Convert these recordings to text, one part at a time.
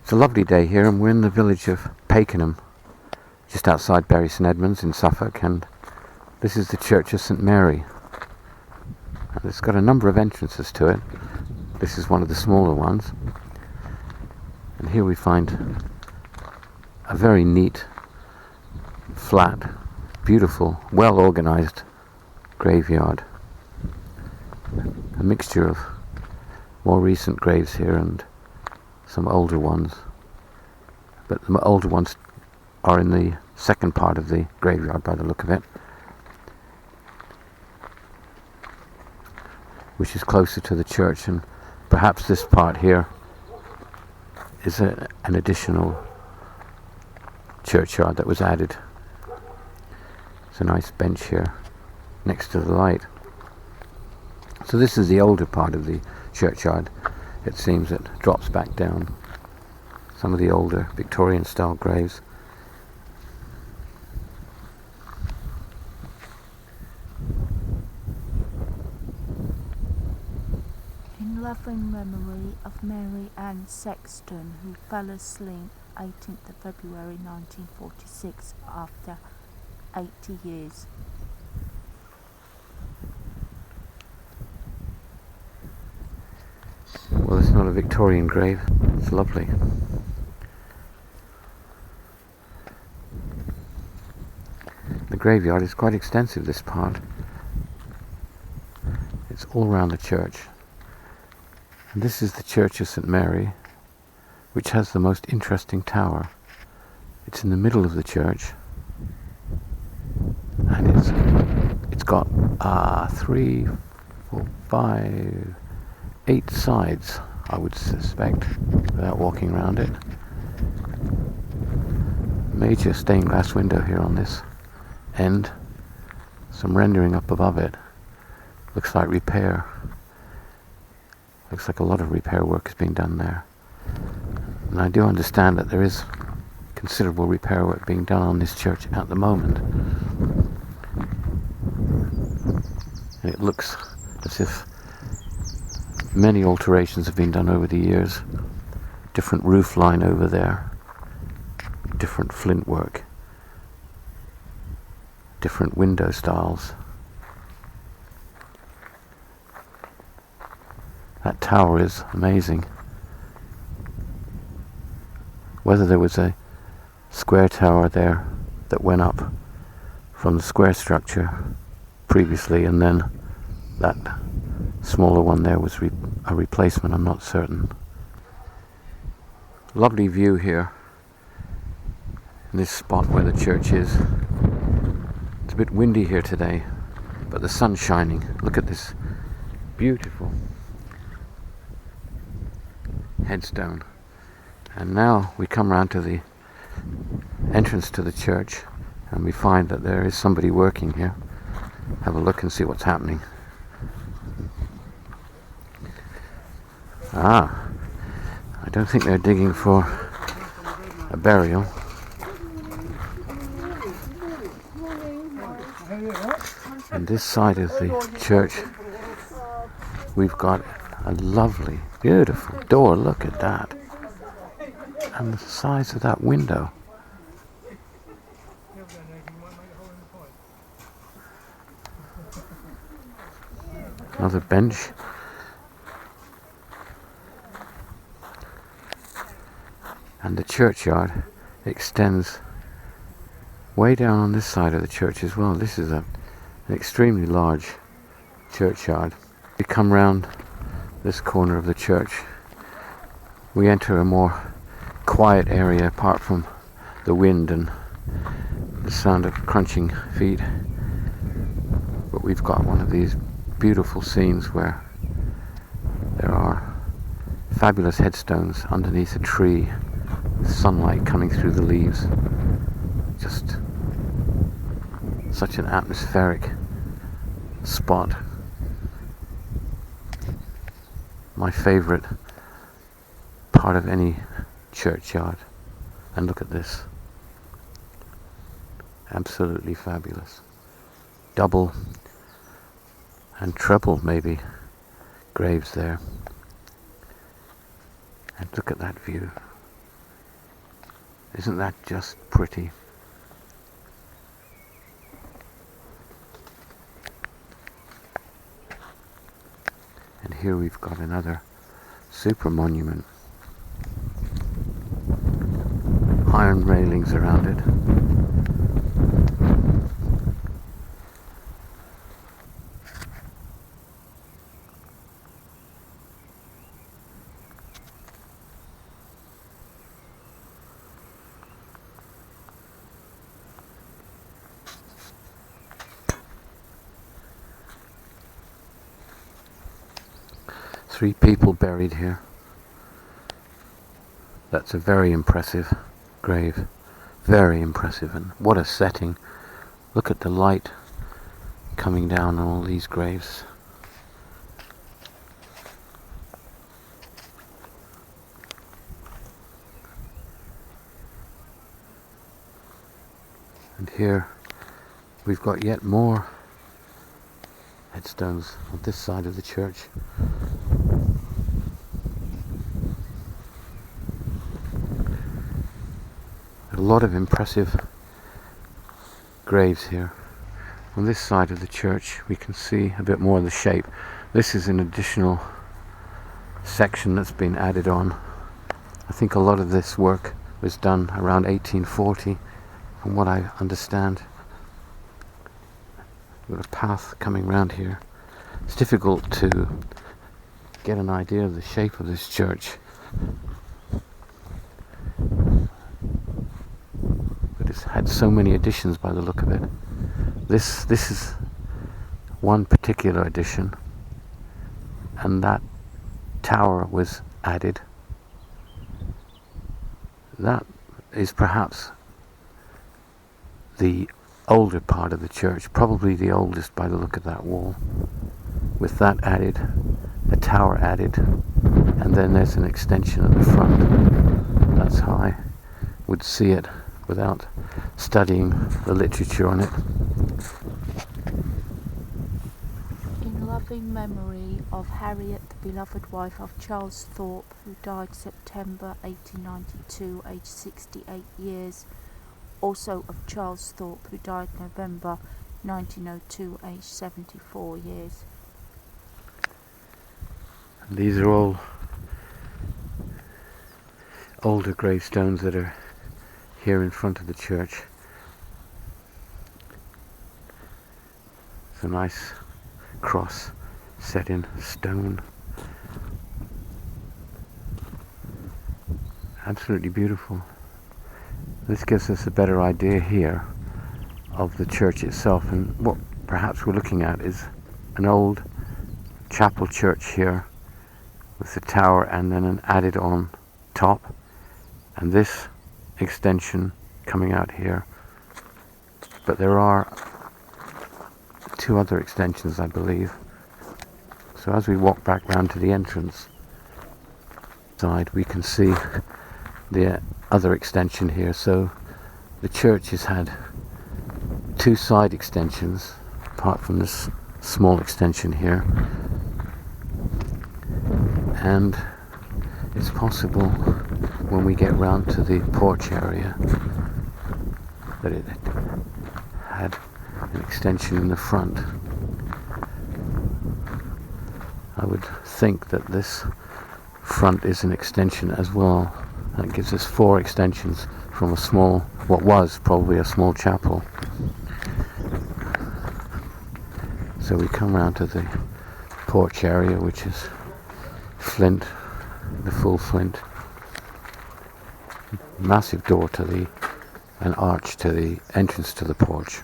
It's a lovely day here, and we're in the village of Pakenham, just outside Bury St Edmunds in Suffolk, and this is the Church of St Mary. And it's got a number of entrances to it. This is one of the smaller ones, and here we find a very neat, flat, beautiful, well organised graveyard. A mixture of more recent graves here and some older ones, but the older ones are in the second part of the graveyard by the look of it, which is closer to the church, and perhaps this part here is an additional churchyard that was added. It's a nice bench here next to the light. So this is the older part of the churchyard. It seems it drops back down. Some of the older Victorian style graves. In loving memory of Mary Ann Sexton, who fell asleep 18th of February 1946 after 80 years. Well, it's not a Victorian grave. It's lovely. The graveyard is quite extensive, this part. It's all around the church. And this is the Church of St Mary, which has the most interesting tower. It's in the middle of the church, and it's got 3, 4, 5, 8 sides, I would suspect, without walking around it. Major stained glass window here on this end. Some rendering up above it. Looks like repair. Looks like a lot of repair work is being done there. And I do understand that there is considerable repair work being done on this church at the moment. And it looks as if many alterations have been done over the years. Different roof line over there, different flint work, different window styles. That tower is amazing. Whether there was a square tower there that went up from the square structure previously, and then that smaller one there was a replacement, I'm not certain. Lovely view here in this spot where the church is. It's a bit windy here today, but the sun's shining. Look at this beautiful headstone. And now we come round to the entrance to the church, and we find that there is somebody working here. Have a look and see what's happening. I don't think they're digging for a burial. And this side of the church, we've got a lovely, beautiful door. Look at that. And the size of that window. Another bench. And the churchyard extends way down on this side of the church as well. This is an extremely large churchyard. We come round this corner of the church. We enter a more quiet area apart from the wind and the sound of crunching feet. But we've got one of these beautiful scenes where there are fabulous headstones underneath a tree with sunlight coming through the leaves. Just such an atmospheric spot. My favorite part of any churchyard. And look at this. Absolutely fabulous. Double and treble, maybe, graves there. And look at that view. Isn't that just pretty? And here we've got another super monument. Iron railings around it. Three people buried here. That's a very impressive grave. Very impressive, and what a setting. Look at the light coming down on all these graves. And here we've got yet more headstones on this side of the church. A lot of impressive graves here. On this side of the church we can see a bit more of the shape. This is an additional section that's been added on. I think a lot of this work was done around 1840 from what I understand. We've got a path coming round here. It's difficult to get an idea of the shape of this church, but it's had so many additions by the look of it. This is one particular addition, and that tower was added. That is perhaps the older part of the church, probably the oldest by the look of that wall. With that added, a tower added, and then there's an extension at the front. That's how I would see it without studying the literature on it. In loving memory of Harriet, the beloved wife of Charles Thorpe, who died September 1892, aged 68 years. Also of Charles Thorpe, who died November 1902, aged 74 years. These are all older gravestones that are here in front of the church. It's a nice cross set in stone. Absolutely beautiful. This gives us a better idea here of the church itself, and what perhaps we're looking at is an old chapel church here with the tower and then an added on top, and this extension coming out here. But there are two other extensions, I believe. So as we walk back round to the entrance side, we can see the other extension here. So the church has had two side extensions apart from this small extension here, and it's possible when we get round to the porch area that it had an extension in the front. I would think that this front is an extension as well. That gives us four extensions from a small, what was probably a small chapel. So we come round to the porch area, which is flint, the full flint. Massive door to the, an arch to the entrance to the porch.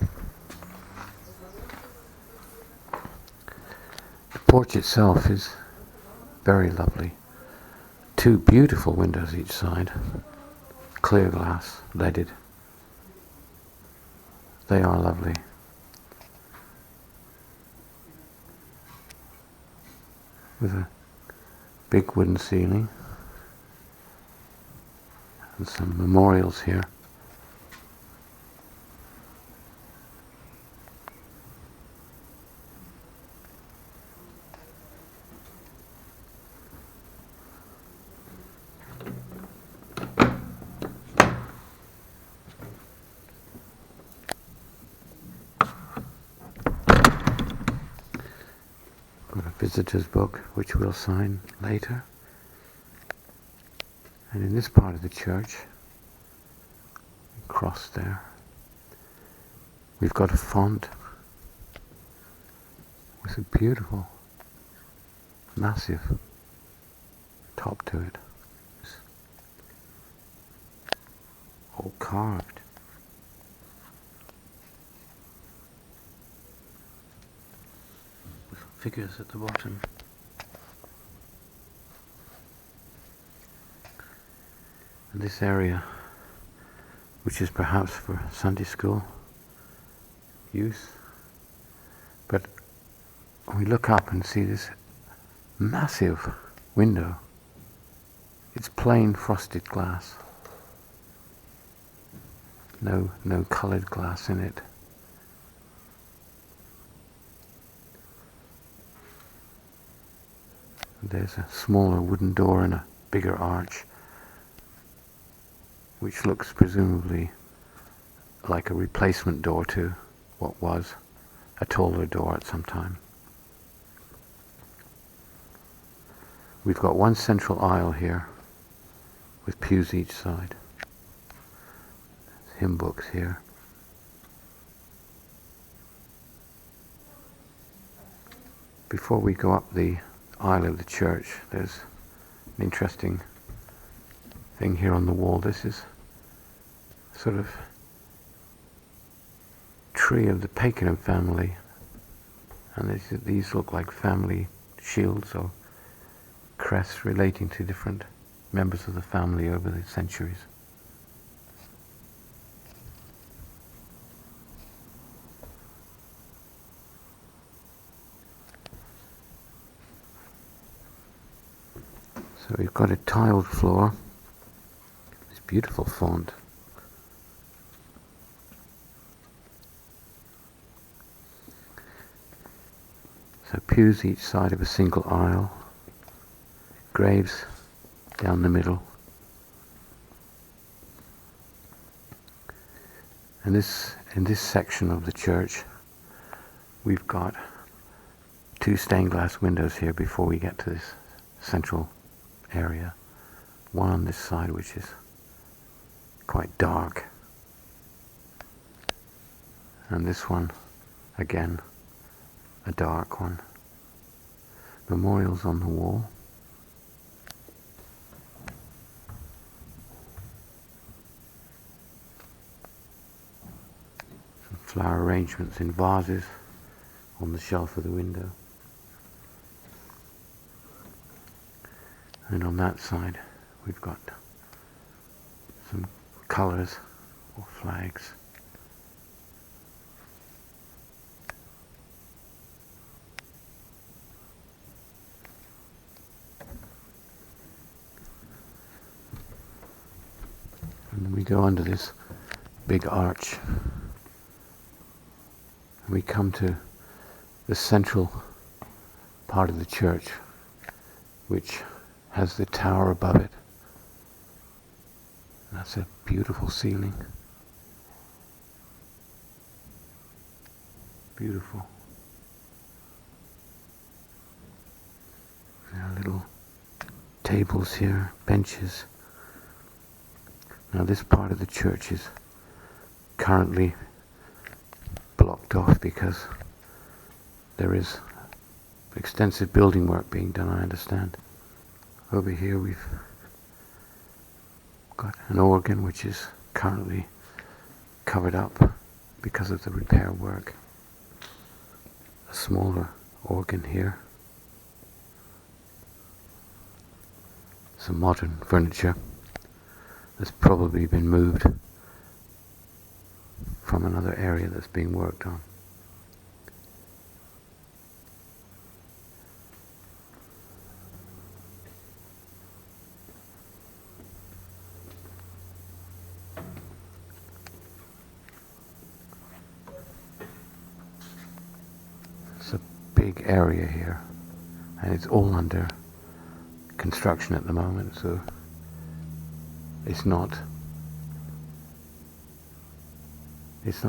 The porch itself is very lovely. Two beautiful windows each side, clear glass, leaded. They are lovely. With a big wooden ceiling and some memorials here. visitor's book, which we'll sign later. And in this part of the church, across there, we've got a font with a beautiful, massive top to it. It's all carved. With figures at the bottom. And this area, which is perhaps for Sunday school use, but we look up and see this massive window. It's plain frosted glass. No coloured glass in it. There's a smaller wooden door and a bigger arch, which looks presumably like a replacement door to what was a taller door at some time. We've got one central aisle here with pews each side. There's hymn books here. Before we go up the aisle of the church, there's an interesting thing here on the wall. This is sort of tree of the Pakenham family, and these look like family shields or crests relating to different members of the family over the centuries. So we've got a tiled floor, this beautiful font. So pews each side of a single aisle, graves down the middle. And in this section of the church, we've got two stained glass windows here before we get to this central area. One on this side, which is quite dark, and this one, again, a dark one. Memorials on the wall. Some flower arrangements in vases on the shelf of the window. And on that side, we've got some colours or flags. And then we go under this big arch. We come to the central part of the church, which has the tower above it. And that's a beautiful ceiling. Beautiful. There are little tables here, benches. Now this part of the church is currently blocked off because there is extensive building work being done, I understand. Over here we've got an organ which is currently covered up because of the repair work. A smaller organ here. Some modern furniture that's probably been moved from another area that's being worked on. It's a big area here, and it's all under construction at the moment, so it's not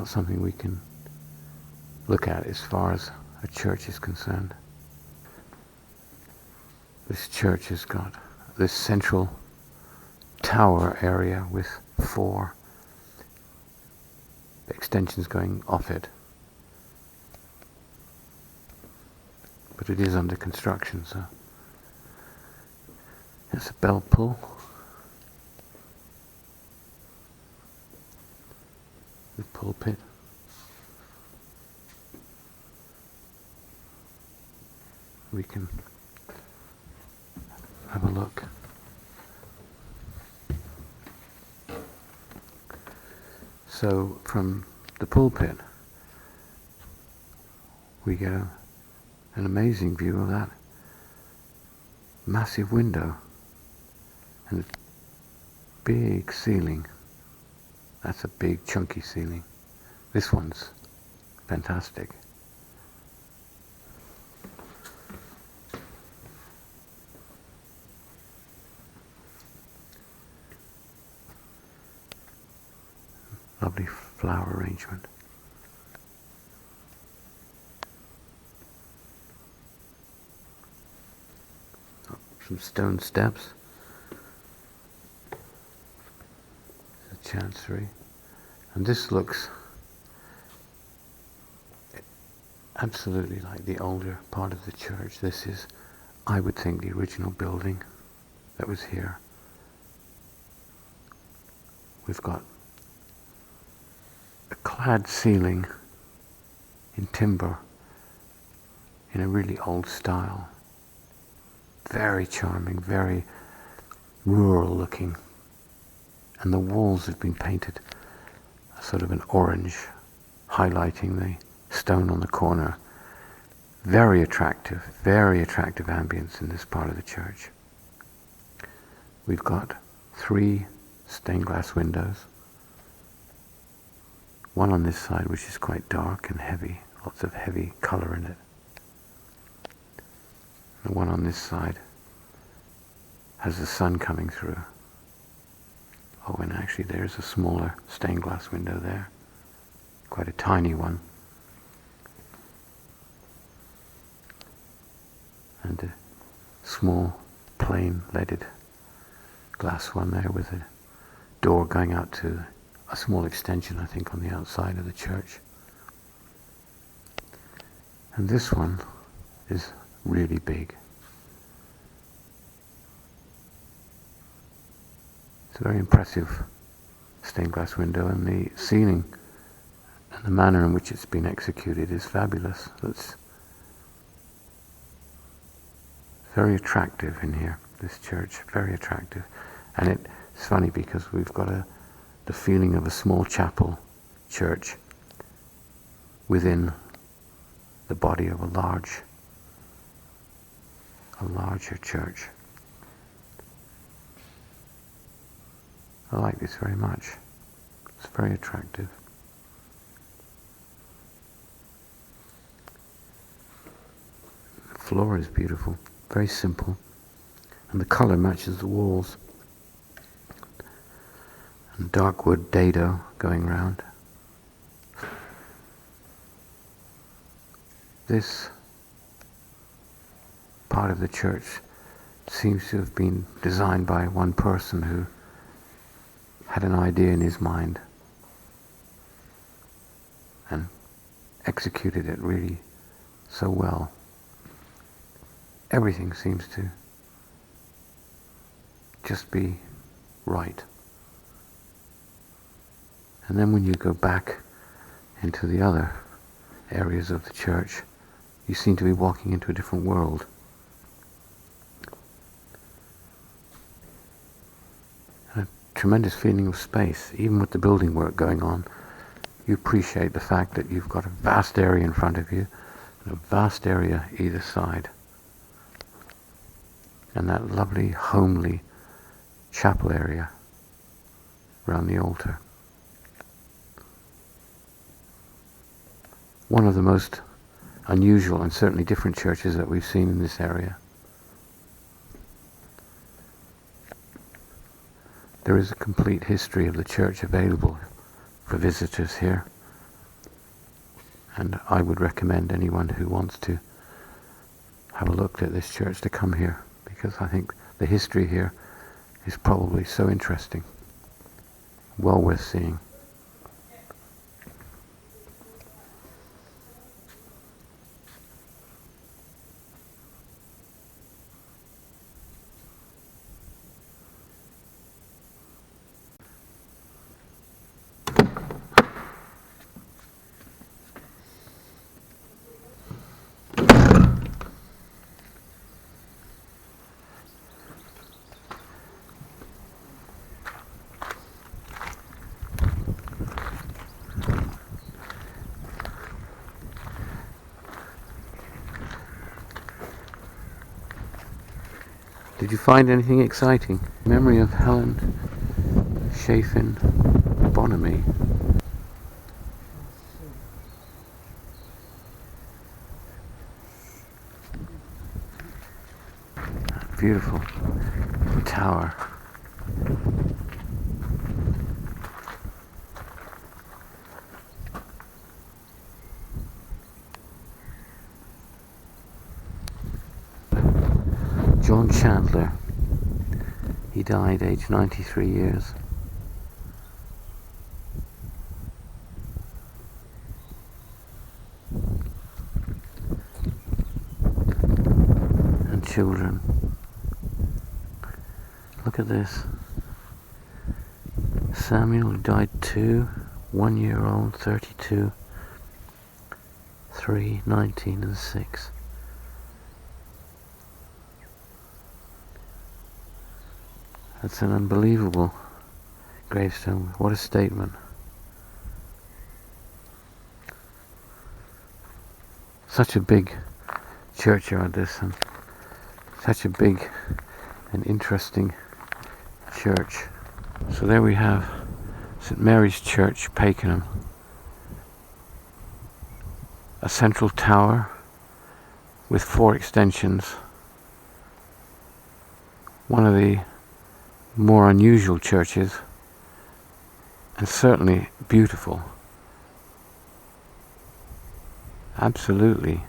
something we can look at as far as a church is concerned. This church has got this central tower area with 4 extensions going off it. But it is under construction, so it's a bell pull. The pulpit. We can have a look. So from the pulpit we get an amazing view of that massive window and a big ceiling. That's a big chunky ceiling. This one's fantastic. Lovely flower arrangement. Oh, some stone steps. The chancery. And this looks absolutely like the older part of the church. This is, I would think, the original building that was here. We've got a clad ceiling in timber in a really old style. Very charming, very rural looking. And the walls have been painted a sort of an orange, highlighting the stone on the corner. Very attractive ambience in this part of the church. We've got 3 stained glass windows. One on this side which is quite dark and heavy, lots of heavy colour in it. The one on this side has the sun coming through. Oh, and actually there's a smaller stained glass window there, quite a tiny one. And a small plain leaded glass one there with a door going out to a small extension, I think, on the outside of the church. And this one is really big. It's a very impressive stained glass window, and the ceiling and the manner in which it's been executed is fabulous. It's very attractive in here, this church, very attractive. And it's funny because we've got the feeling of a small chapel church within the body of a larger church. I like this very much. It's very attractive. The floor is beautiful, very simple, and the colour matches the walls. And dark wood dado going round. This part of the church seems to have been designed by one person who had an idea in his mind and executed it really so well. Everything seems to just be right. And then when you go back into the other areas of the church, you seem to be walking into a different world. A tremendous feeling of space. Even with the building work going on, you appreciate the fact that you've got a vast area in front of you and a vast area either side. And that lovely, homely chapel area around the altar. One of the most unusual and certainly different churches that we've seen in this area. There is a complete history of the church available for visitors here, and I would recommend anyone who wants to have a look at this church to come here, because I think the history here is probably so interesting, well worth seeing. Did you find anything exciting? Memory of Helen Chafin Bonamy. Beautiful tower. John Chandler. He died aged 93 years. And children. Look at this. Samuel, who died 2, 1 year old, 32, 3, 19 and 6. That's an unbelievable gravestone. What a statement. Such a big churchyard, this, and such a big and interesting church. So there we have St Mary's Church, Pakenham. A central tower with 4 extensions. One of the more unusual churches, and certainly beautiful. Absolutely